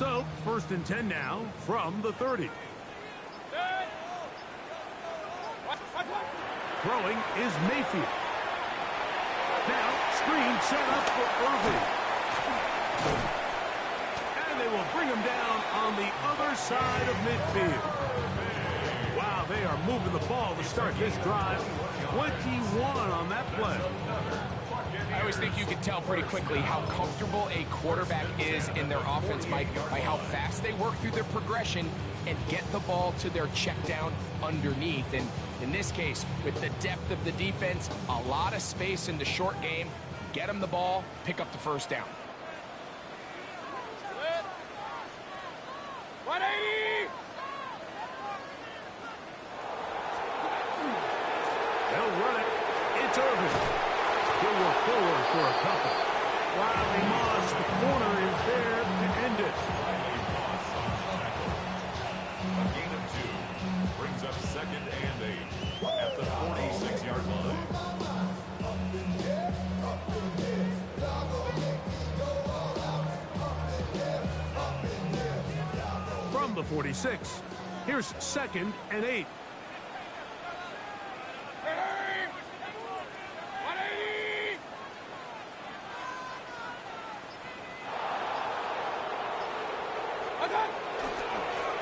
So, 1st and 10 now from the 30. Throwing is Mayfield. Now, screen set up for Irving. And they will bring him down on the other side of midfield. Wow, they are moving the ball to start this drive. 21 on that play. I always think you can tell pretty quickly how comfortable a quarterback is in their offense, Mike, by how fast they work through their progression and get the ball to their check down underneath. And in this case, with the depth of the defense, a lot of space in the short game, get them the ball, pick up the first down. 180! They'll run it. It's Irving. He'll work forward for a couple. Riley Moss, the corner, is there to end it. A gain of 2 brings up 2nd and 8 at the 46-yard line. From the 46, here's 2nd and 8.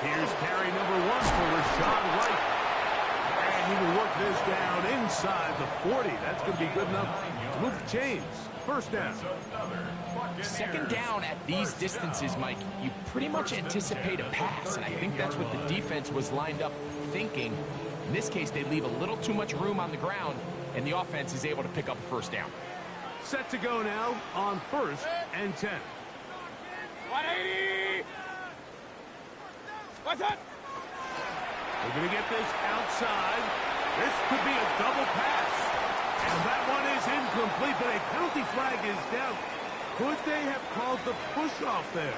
Here's carry number 1 for Rashad White. And he will work this down inside the 40. That's going to be good enough to move the chains. First down. 2nd down at these distances, Mike, you pretty much anticipate a pass, and I think that's what the defense was lined up thinking. In this case, they leave a little too much room on the ground, and the offense is able to pick up a first down. Set to go now on 1st and 10. 180! What's that? We're going to get this outside. This could be a double pass. And that one is incomplete, but a penalty flag is down. Could they have called the push-off there?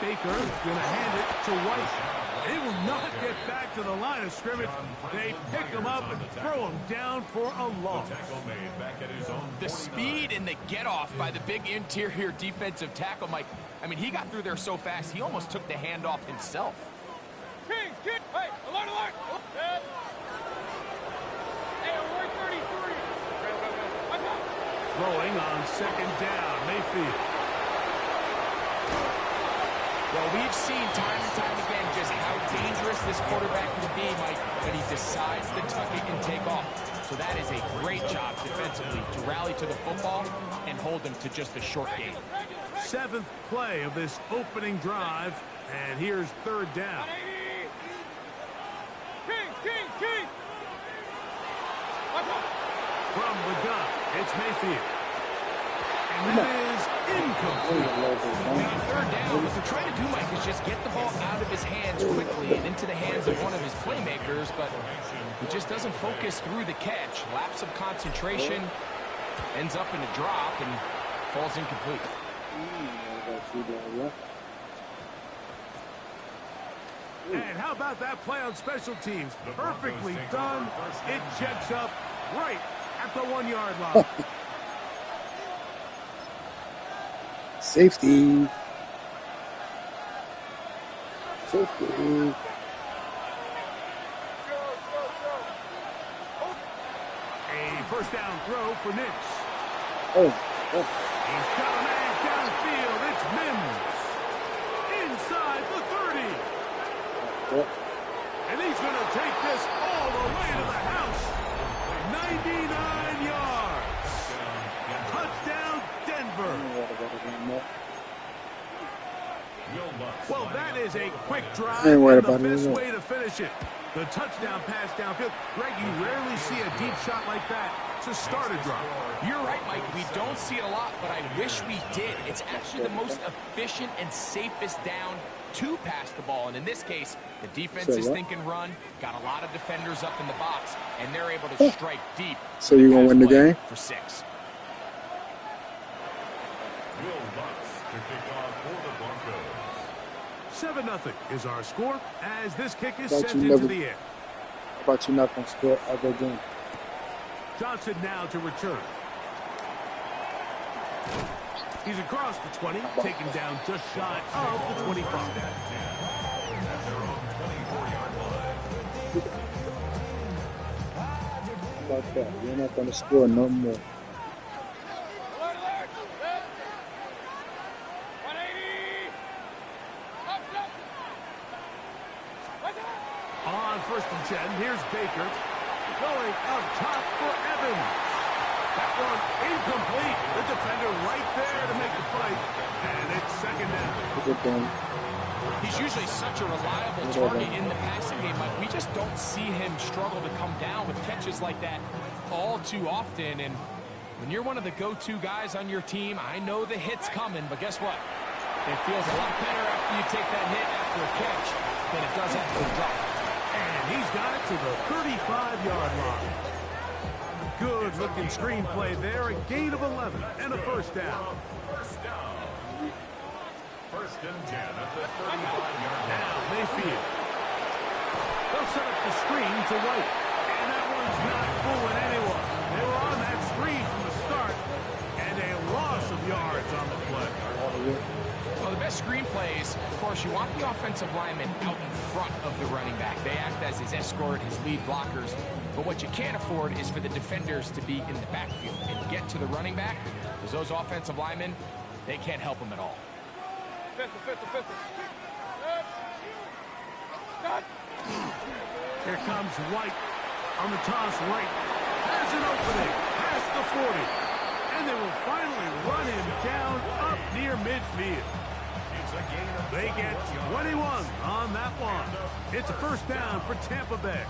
Baker going to hand it to White. He will not get back to the line of scrimmage. They pick him up and throw him down for a loss. The speed and the get-off by the big interior defensive tackle, Mike. I mean, he got through there so fast, he almost took the handoff himself. Kings, hey, alert, alert! Hey, we're 33. Throwing on 2nd down, Mayfield. Well, we've seen time and time again just how dangerous this quarterback can be, Mike, when he decides to tuck it and take off. So that is a great job defensively to rally to the football and hold them to just a short game. 7th play of this opening drive, and here's 3rd down. Kings! From the gun, it's Mayfield. And that is incomplete. Now, 3rd down, what they're trying to do, Mike, is just get the ball out of his hands quickly and into the hands of one of his playmakers, but he just doesn't focus through the catch. Lapse of concentration, ends up in a drop, and falls incomplete. And how about that play on special teams? Perfectly done. It checks up right at the 1-yard line. Safety. A first down throw for Nix. He's got a man downfield. It's Mims. Inside the 30. And he's going to take this all the way to the house. 99 yards. Touchdown, Denver. Well, that is a quick drive and the best way to finish it. The touchdown pass downfield. Greg, you rarely see a deep shot like that to start a drive. You're right, Mike. We don't see it a lot, but I wish we did. It's actually the most efficient and safest down to pass the ball. And in this case, the defense is thinking run, got a lot of defenders up in the box, and they're able to strike deep. So you gonna win the game? For 6. Will Lutz to kick off for the Broncos. 7-0 is our score as this kick is sent into the air. How about you not gonna score ever again? Johnson now to return. He's across the 20, taken down just shy of the 25. How about that? You're not gonna score no more. Alert, alert! 180! Up, up! What's that? On 1st and 10, here's Baker going up top for Evans. That one incomplete. The defender right there to make the fight, and it's 2nd down. Good game. He's usually such a reliable target in the passing game, but we just don't see him struggle to come down with catches like that all too often. And when you're one of the go-to guys on your team, I know the hit's coming, but guess what? It feels a lot better after you take that hit after a catch than it does after a drop. And he's got it to the 35-yard line. Good-looking screenplay there, a gain of 11 and a 1st down. 1st and 10 at the 35-yard line. Now Mayfield. They'll set up the screen to White. And that one's not fooling anyone. They were on that screen from the start, and a loss of yards on the play. Well, the best screenplays, of course, you want the offensive lineman out in front of the running back. They act as his escort, his lead blockers. But what you can't afford is for the defenders to be in the backfield and get to the running back, because those offensive linemen, they can't help him at all. Pistol. Here comes White on the toss right. Has an opening past the 40. And they will finally run him down up near midfield. They get 21 on that one. It's a 1st down for Tampa Bay.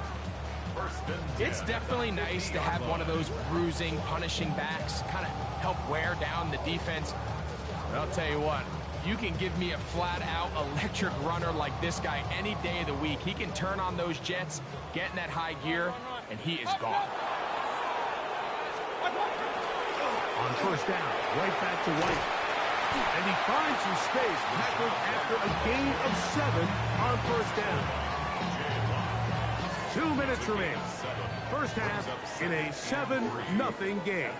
It's definitely nice to have one of those bruising, punishing backs kind of help wear down the defense. But I'll tell you what, you can give me a flat-out electric runner like this guy any day of the week. He can turn on those jets, get in that high gear, and he is gone. On 1st down, right back to White. And he finds some space, tackled after a gain of 7 on 1st down. 2 minutes remain. 1st half in a 7-0 game.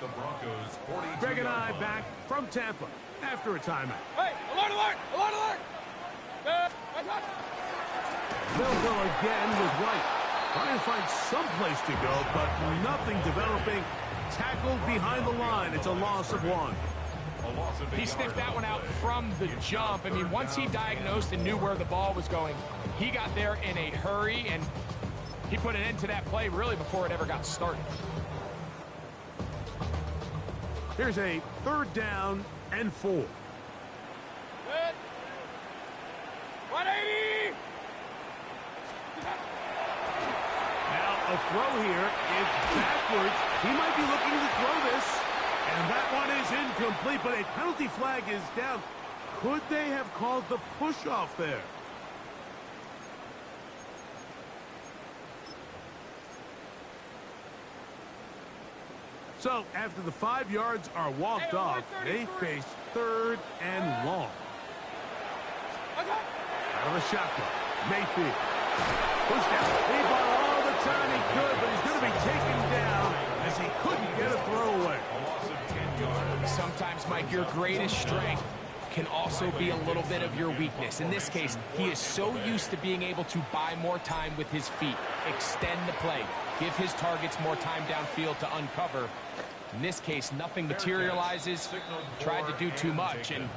Greg and I back from Tampa after a timeout. Hey, alert, alert! Alert, alert! They'll go again with White. Trying to find some place to go, but nothing developing. Tackled behind the line. It's a loss of 1. He sniffed that one out from the jump. I mean, once he diagnosed and knew where the ball was going, he got there in a hurry, and he put an end to that play really before it ever got started. Here's a 3rd down and 4. Good. 180! Now a throw here. It's backwards. He might be looking to throw this. And that one is incomplete, but a penalty flag is down. Could they have called the push-off there? So, after the 5 yards are walked off, they face 3rd and long. Out of the shotgun, Mayfield. Pushed out. He bought all the time he could, but he's going to be taken down as he couldn't get a throwaway. Sometimes, Mike, your greatest strength can also be a little bit of your weakness. In this case, he is so used to being able to buy more time with his feet, extend the play, give his targets more time downfield to uncover. In this case, nothing materializes, tried to do too much, and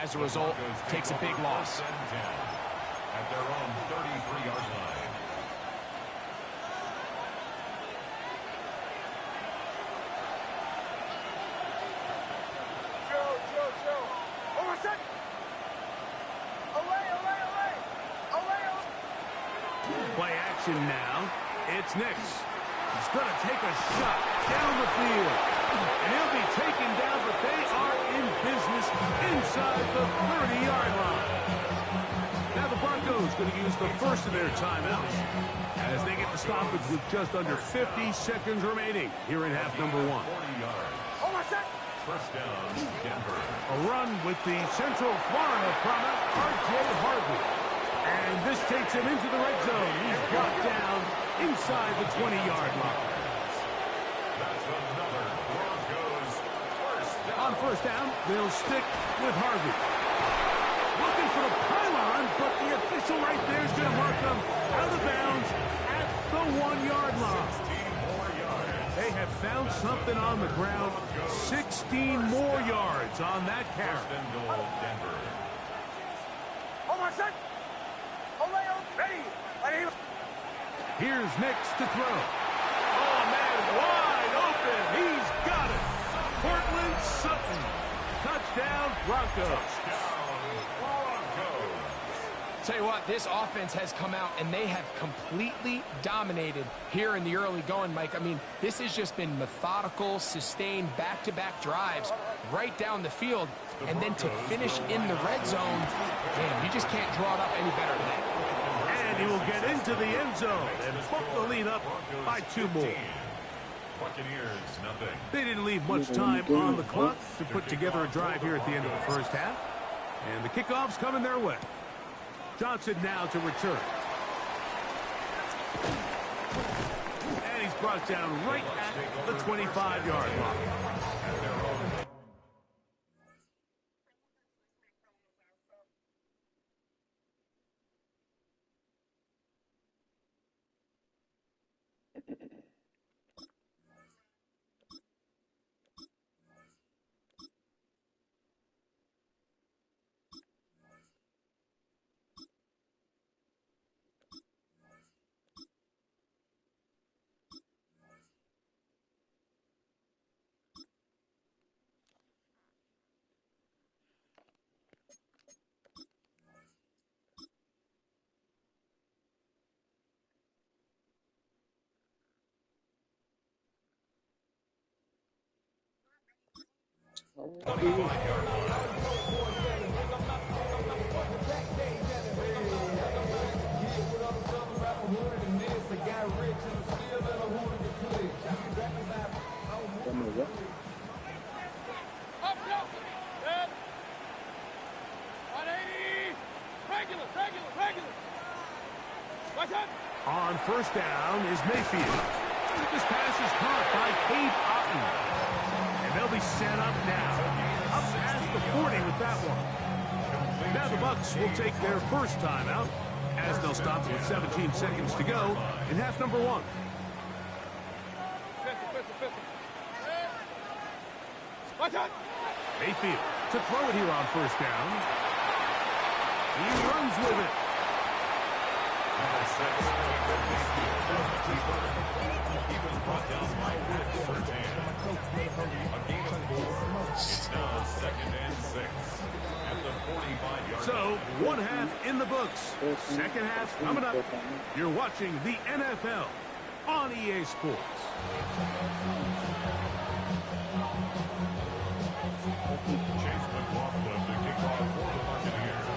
as a result, takes a big loss. At their own 33-yard line. Play action now. It's Nix. He's going to take a shot. down the field. And he'll be taken down, but they are in business inside the 30-yard line. Now the Broncos going to use the first of their timeouts as they get the stoppage with just under 50 seconds remaining here in half number 1. 40 yards. First down, Denver. A run with the Central Florida promise, R.J. Harvey. And this takes him into the red zone. He's brought down inside the 20-yard line. That's another Broncos first down. On first down, they'll stick with Harvey. Looking for the pylon, but the official right there is going to mark them out of bounds at the 1-yard line. 16 more yards. They have found something on the ground. 16 more yards on that carry. First and goal, Denver. Here's Nix to throw. Oh, man, wide open. He's got it. Cortland Sutton. Touchdown, Broncos. Tell you what, this offense has come out and they have completely dominated here in the early going, Mike. I mean, this has just been methodical, sustained, back-to-back drives right down the field. And then to finish in the red zone, man, you just can't draw it up any better than that. And he will get into the end zone and bump the lead up by 2 more. Buccaneers, nothing. They didn't leave much time on the clock to put together a drive here at the end of the first half. And the kickoff's coming their way. Johnson now to return. And he's brought down right at the 25-yard line. On first down is Mayfield. This pass is caught by Cade Otton. And they'll be set up now. Up past the 40 with that one. Now the Bucs will take their first timeout as they'll stop with 17 seconds to go in half number 1. Mayfield to throw it here on first down. He runs with it. He was brought down by Woods for 10. A gain of 4. It's now 2nd and 6 at the 45-yard So, one half in the books. Second half coming up. You're watching the NFL on EA Sports. Chase McLaughlin to kick off for the Buccaneers.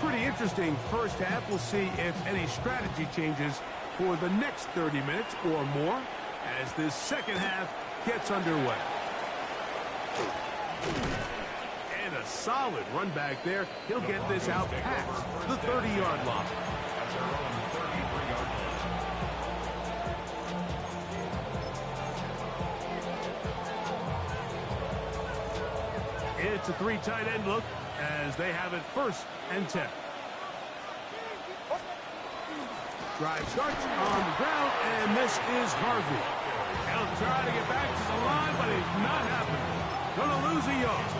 Pretty interesting first half. We'll see if any strategy changes for the next 30 minutes or more as this second half gets underway. And a solid run back there. He'll get this out past the 30-yard line. That's their own 33-yard line. It's a 3 tight end look as they have it 1st and 10. Drive starts on the ground, and this is Harvey. He'll try to get back to the line, but it's not happening. Gonna lose a yard.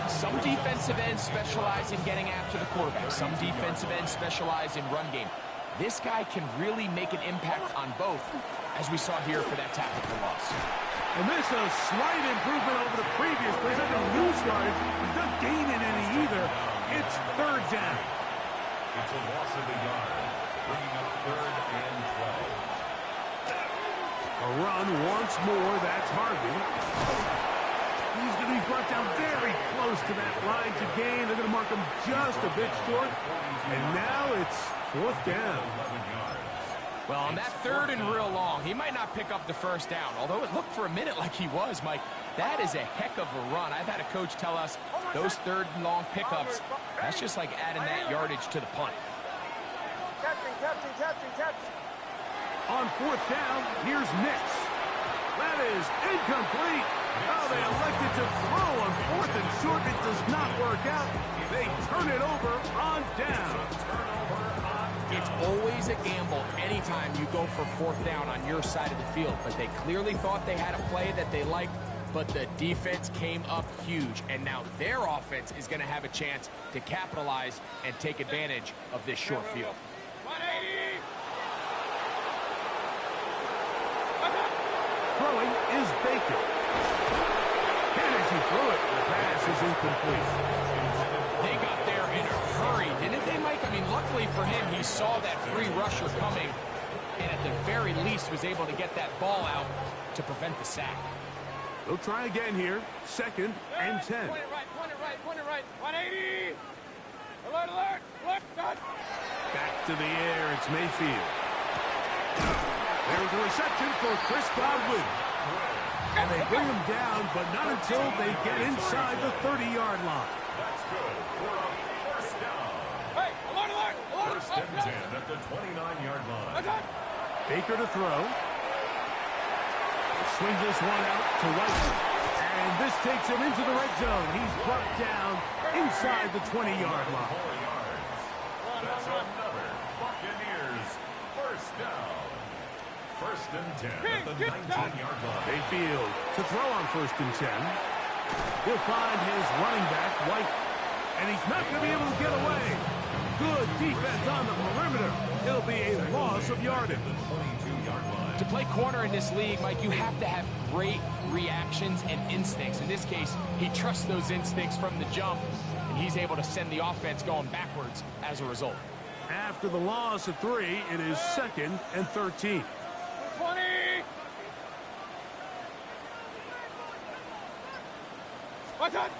Some defensive ends specialize in getting after the quarterback. Some defensive ends specialize in run game. This guy can really make an impact on both, as we saw here for that tackle for loss. And this is a slight improvement over the previous play. He's not lose yardage. He's not gaining any either. It's 3rd down. It's a loss of a yard, bringing up 3rd and 12. A run once more. That's Harvey. He's going to be brought down very close to that line to gain. They're going to mark him just a bit short. And now it's 4th down. Well, on that 3rd and real long, he might not pick up the first down, although it looked for a minute like he was, Mike. That is a heck of a run. I've had a coach tell us those 3rd and long pickups, that's just like adding that yardage to the punt. Captain. On 4th down, here's Nix. That is incomplete. Oh, they elected to throw on 4th and short. It does not work out. They turn it over on down. It's always a gamble anytime you go for 4th down on your side of the field, but they clearly thought they had a play that they liked, but the defense came up huge, and now their offense is going to have a chance to capitalize and take advantage of this short field. 180. Throwing is Baker. And as he threw it, the pass is incomplete. They got there in a hurry, didn't they, Mike? I mean, luckily for him, he saw that free rusher coming, and at the very least was able to get that ball out to prevent the sack. They'll try again here. 2nd and 10. Point it right. 180. Alert. Back to the air. It's Mayfield. There's a reception for Chris Godwin. And they bring him down, but not until they get inside the 30-yard line. That's good for a first down. Hey, alert. First and 10 at the 29-yard line. Baker to throw. Swing this one out to White. And this takes him into the red zone. He's brought down inside the 20-yard line. 4 yards. That's another Buccaneers first down. First and 10 at the 19-yard line. Mayfield to throw on 1st and 10. He'll find his running back, White. And he's not going to be able to get away. Good defense on the perimeter. It'll be a loss of yardage. The 22-yard line. To play corner in this league, Mike, you have to have great reactions and instincts. In this case, he trusts those instincts from the jump, and he's able to send the offense going backwards as a result. After the loss of 3, it is 2nd and 13. 20. What's that?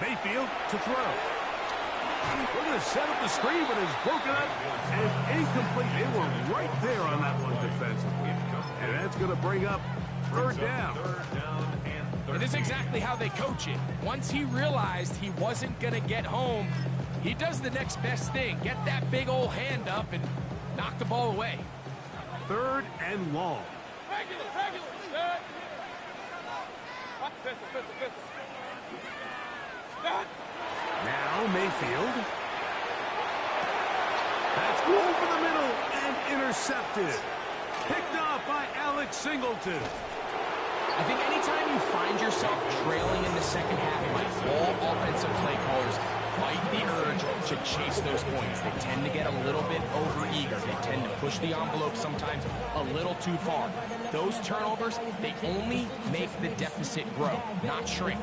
Mayfield to throw. We're going to set up the screen, but it's broken up and incomplete. They were right there on that one defensively. And that's going to bring up 3rd down. And this is exactly how they coach it. Once he realized he wasn't going to get home, he does the next best thing. Get that big old hand up and knock the ball away. 3rd and long. Regular. Good. Pistol. Good. Now Mayfield. That's over the middle and intercepted. Picked off by Alex Singleton. I think anytime you find yourself trailing in the second half, Mike, all offensive play callers fight the urge to chase those points. They tend to get a little bit overeager. They tend to push the envelope sometimes a little too far. Those turnovers, they only make the deficit grow, not shrink.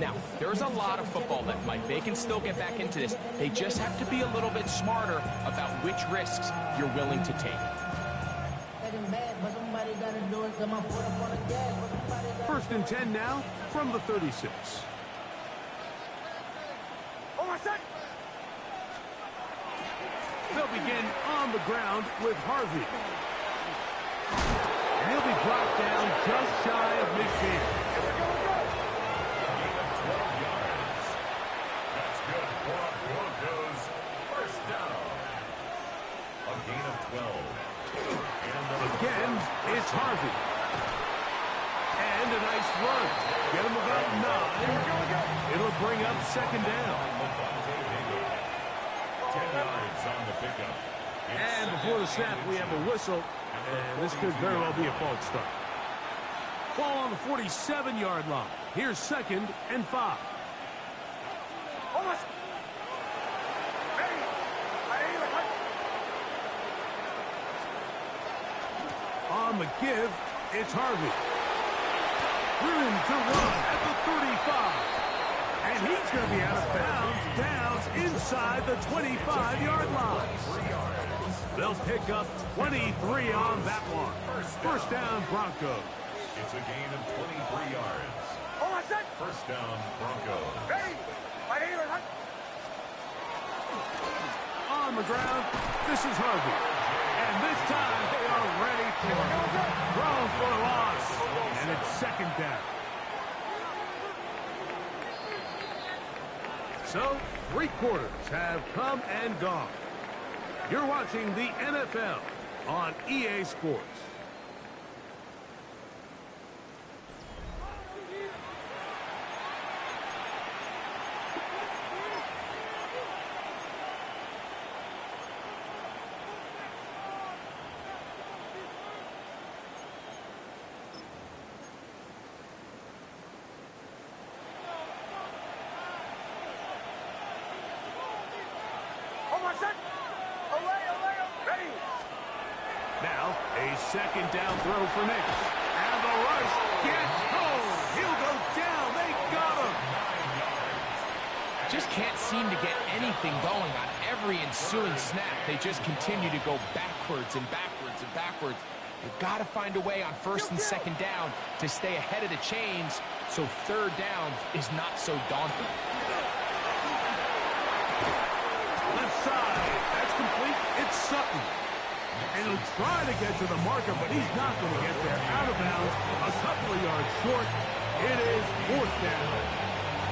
Now, there's a lot of football left, Mike. They can still get back into this. They just have to be a little bit smarter about which risks you're willing to take. 1st and 10 now from the 36. They'll begin on the ground with Harvey. And he'll be brought down just shy of midfield. Gain of 12 yards. That's good for a Broncos first down. A gain of 12. And Again, it's Harvey. And a nice run. Get him about 9. It'll bring up 2nd down. 10 yards on the pickup. And before the snap, we have a whistle. And this could very well be a false start. Ball on the 47-yard line. Here's 2nd and 5. On the give, it's Harvey. Room to run at the 35. And he's going to be out of bounds down inside the 25-yard line. 3 yards. They'll pick up 23 on that one. First down, Broncos. It's a gain of 23 yards. Hold on, set. First down, Broncos. Ready. Right here, right. On the ground, this is Harvey. And this time they are ready for it. Thrown for a loss. And it's second down. So, 3 quarters have come and gone. You're watching the NFL on EA Sports. Hold on, set. Away, ready. Now, a second down throw for Nix. And the rush gets home. He'll go down. They got him. Just can't seem to get anything going on every ensuing snap. They just continue to go backwards and backwards and backwards. They've got to find a way on first and second down to stay ahead of the chains so third down is not so daunting. Left side. That's complete. It's Sutton. And he'll try to get to the marker, but he's not going to get there. Out of bounds, a couple of yards short. It is fourth down.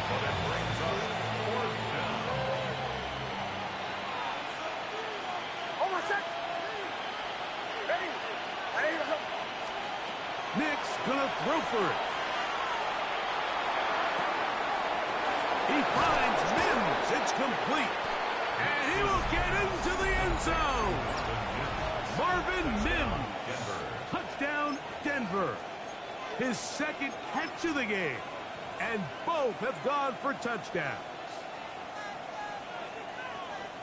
So that brings up fourth down. Hold on, set. Ready. Ready, go. Nix going to throw for it. He finds Mims. It's complete. And he will get into the end zone. Marvin Mims. Touchdown, Denver. His second catch of the game. And both have gone for touchdowns.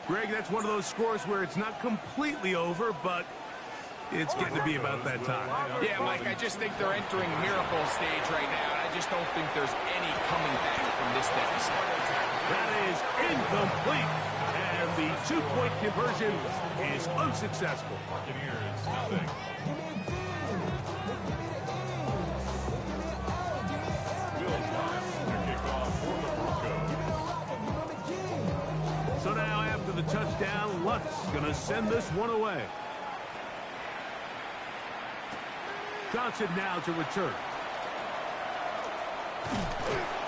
Greg, that's one of those scores where it's not completely over, but it's getting to be about that time. Yeah, Mike, I just think they're entering miracle stage right now, and I just don't think there's any coming back from this deficit. That is incomplete. And the 2-point conversion is unsuccessful. Buccaneers, nothing. Will Lutz to kick off for the Broncos. So now after the touchdown, Lutz going to send this one away. Johnson now to return.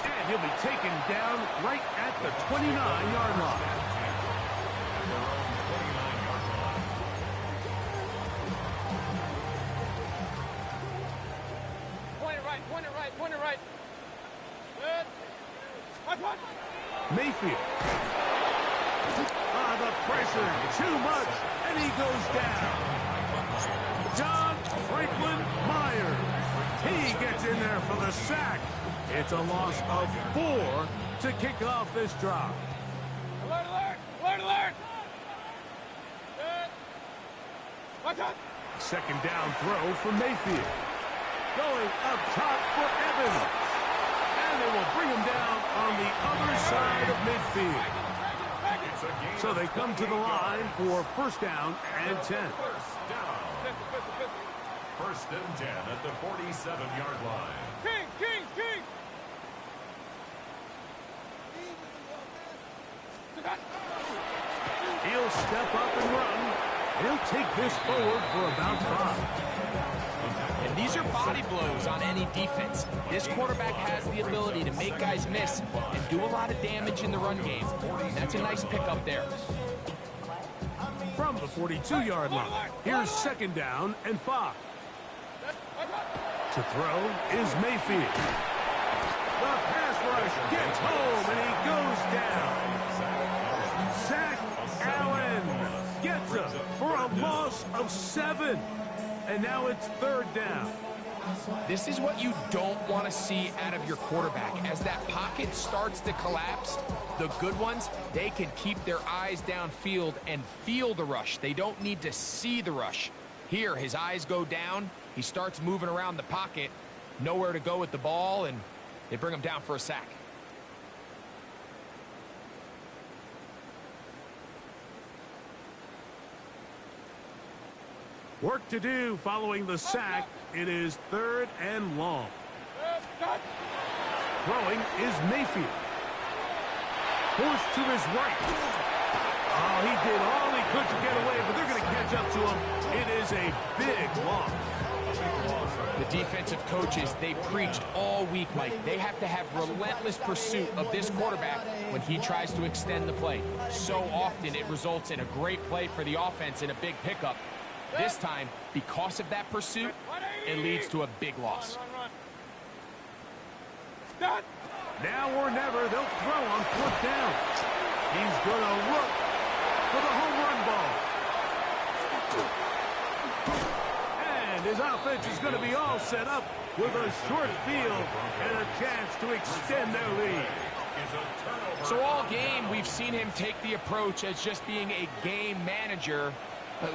And he'll be taken down right at the 29-yard line. Point it right. Good. One. Mayfield. The pressure, too much, and he goes down. John Franklin Myers. He gets in there for the sack. It's a loss of 4 to kick off this drive. Alert. Good. Watch out. Second down throw for Mayfield. Going up top for Evans. And they will bring him down on the other side of midfield. So they come to the line for first down and 10. First and 10 at the 47-yard line. King. He'll step up and run. He'll take this forward for about 5. And these are body blows on any defense. This quarterback has the ability to make guys miss and do a lot of damage in the run game. And that's a nice pickup there. From the 42-yard line, here's second down and 5. To throw is Mayfield. The pass rush gets home and he goes down. Zach Allen gets him for a loss of 7. And now it's third down. This is what you don't want to see out of your quarterback. As that pocket starts to collapse, the good ones, they can keep their eyes downfield and feel the rush. They don't need to see the rush. Here, his eyes go down. He starts moving around the pocket. Nowhere to go with the ball, and they bring him down for a sack. Work to do following the sack. It is 3rd and long. Throwing is Mayfield. Forced to his right. Oh, he did all he could to get away, but they're going to catch up to him. It is a big loss. The defensive coaches, they preached all week, Mike. They have to have relentless pursuit of this quarterback when he tries to extend the play. So often it results in a great play for the offense and a big pickup. This time, because of that pursuit, it leads to a big loss. Now or never, they'll throw on 4th down. He's going to look for the home run ball. And his offense is going to be all set up with a short field and a chance to extend their lead. So all game, we've seen him take the approach as just being a game manager.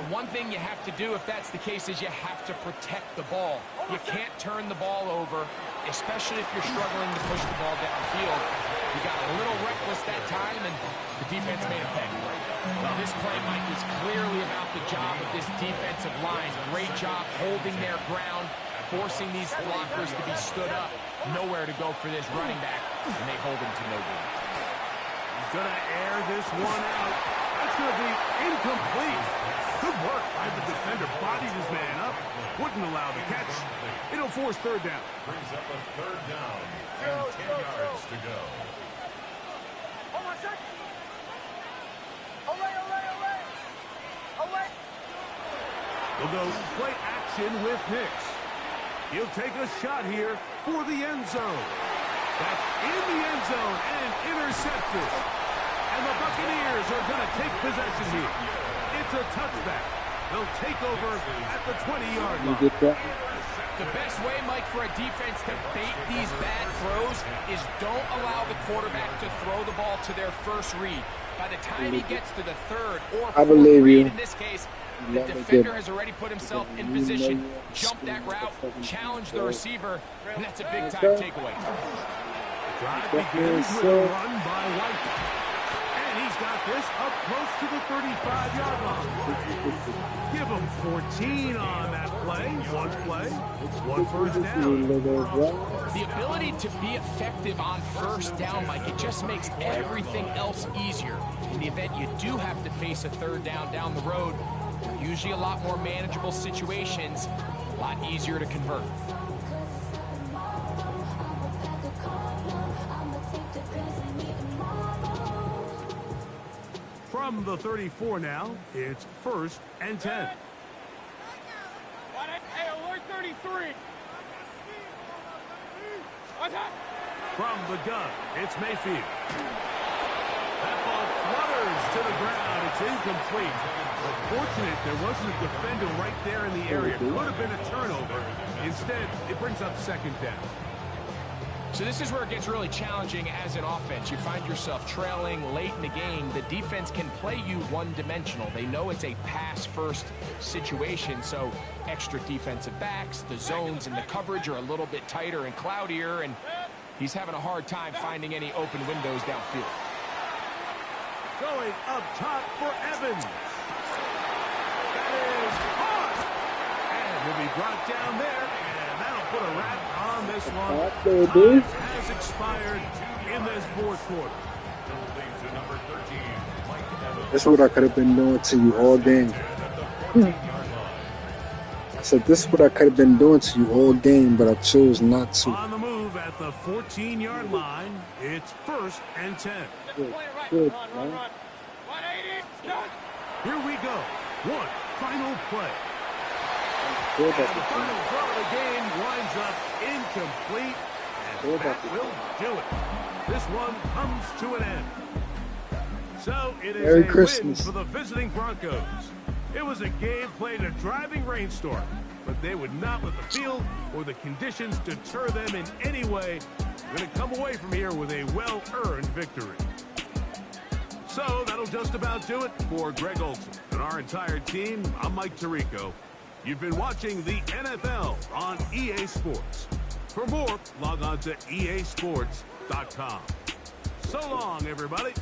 One thing you have to do if that's the case is you have to protect the ball. You can't turn the ball over, especially if you're struggling to push the ball downfield. He got a little reckless that time, and the defense made a pay. Well, this play, Mike, is clearly about the job of this defensive line. Great job holding their ground, forcing these blockers to be stood up. Nowhere to go for this running back, and they hold him to no gain. He's going to air this one out. That's going to be incomplete. Good work by the defender. Bodied his man up. Wouldn't allow the catch. It'll force 3rd down. Brings up a 3rd down and 10 yards to go. Hold on a second. Away. We'll go play action with Hicks. He'll take a shot here for the end zone. That's in the end zone and intercepted. And the Buccaneers are going to take possession here. It's a touchback. They'll take over at the 20-yard line. The best way, Mike, for a defense to bait these bad throws is don't allow the quarterback to throw the ball to their first read. By the time he gets to the 3rd or 4th read, in this case, the defender has already put himself in position, jumped that route, challenged the receiver, and that's a big-time takeaway. Drive begins with a run by White. And he's got this up close to the 35-yard line. Give him 14 on that play. One play, 1 first down. The ability to be effective on 1st down, Mike, it just makes everything else easier. In the event you do have to face a 3rd down the road, usually a lot more manageable situations, a lot easier to convert. From the 34 now, it's 1st and 10. Hey, alert 33. From the gun, it's Mayfield. That ball flutters to the ground. It's incomplete. Fortunate there wasn't a defender right there in the area. Could have been a turnover. Instead, it brings up 2nd down. So this is where it gets really challenging as an offense. You find yourself trailing late in the game. The defense can play you one-dimensional. They know it's a pass-first situation, so extra defensive backs, the zones and the coverage are a little bit tighter and cloudier, and he's having a hard time finding any open windows downfield. Going up top for Evans. That is caught. And he'll be brought down there, and that'll put a wrap on this one. Time has expired in this 4th quarter. That's what I could have been doing to you all game. I said, this is what I could have been doing to you all game, but I chose not to. On the move at the 14-yard line, it's 1st and 10. Good, Run. 180. Stop. Here we go. One final play. Good, And the final throw of the game winds up incomplete, and that will do it. This one comes to an end. So it is Merry a Christmas. win for the visiting Broncos. It was a game played in a driving rainstorm, but they would not let the field or the conditions deter them in any way. They're going to come away from here with a well-earned victory. So that'll just about do it for Greg Olson and our entire team. I'm Mike Tirico. You've been watching the NFL on EA Sports. For more, log on to easports.com. So long, everybody.